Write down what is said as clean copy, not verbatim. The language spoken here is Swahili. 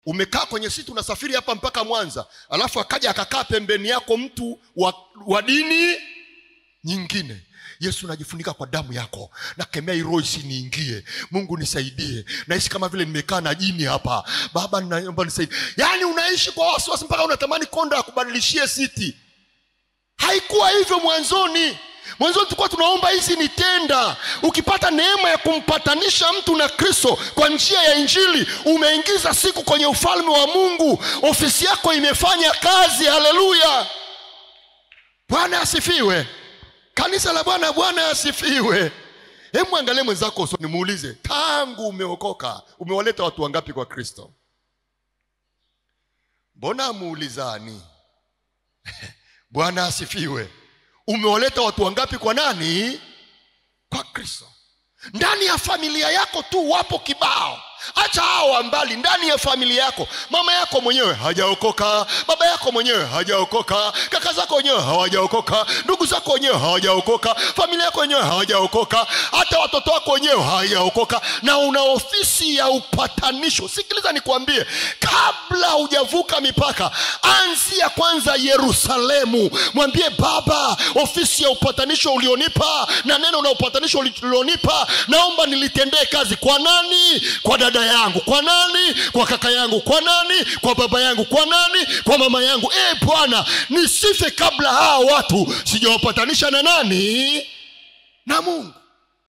Umekaa kwenye siti unasafiri hapa mpaka Mwanza, alafu akaja akakaa pembeni yako mtu wa dini nyingine. Yesu, najifunika kwa damu yako, nakemea roho isiniingie. Mungu nisaidie. Naishi kama vile nimekaa na jini hapa. Baba naomba nisaidie. Yaani unaishi kwa wasiwasi mpaka unatamani konda akubadilishie siti. Haikuwa hivyo mwanzoni. Mwanzoni tulikuwa tunaomba hizi ni tenda. Ukipata neema ya kumpatanisha mtu na Kristo kwa njia ya Injili, umeingiza siku kwenye ufalme wa Mungu. Ofisi yako imefanya kazi. Haleluya. Bwana asifiwe. Kanisa la Bwana, Bwana asifiwe. Hebu angalie mwenzako usoni, muulize, tangu umeokoka umewaleta watu wangapi kwa Kristo? Mbona muulizani? Bwana asifiwe. Umewaleta watu wangapi kwa nani? Kwa Kristo. Ndani ya familia yako tu wapo kibao. Acha hao mbali. Ndani ya familia yako, mama yako mwenyewe hajaokoka, baba yako mwenyewe hajaokoka, kaka zako wenyewe hawajaokoka, ndugu zako wenyewe hawajaokoka, familia yako wenyewe hawajaokoka, hata watoto wako wenyewe hawajaokoka, na una ofisi ya upatanisho. Sikiliza nikwambie, kabla hujavuka mipaka, anzia kwanza Yerusalemu. Mwambie, Baba, ofisi ya upatanisho ulionipa na neno na upatanisho ulionipa, naomba nilitendee kazi. Kwa nani? Kwa dada yangu. Kwa nani? Kwa kaka yangu. Kwa nani? Kwa baba yangu. Kwa nani? Kwa mama yangu. Bwana, nisife kabla hao watu sijawapatanisha na nani? Na Mungu.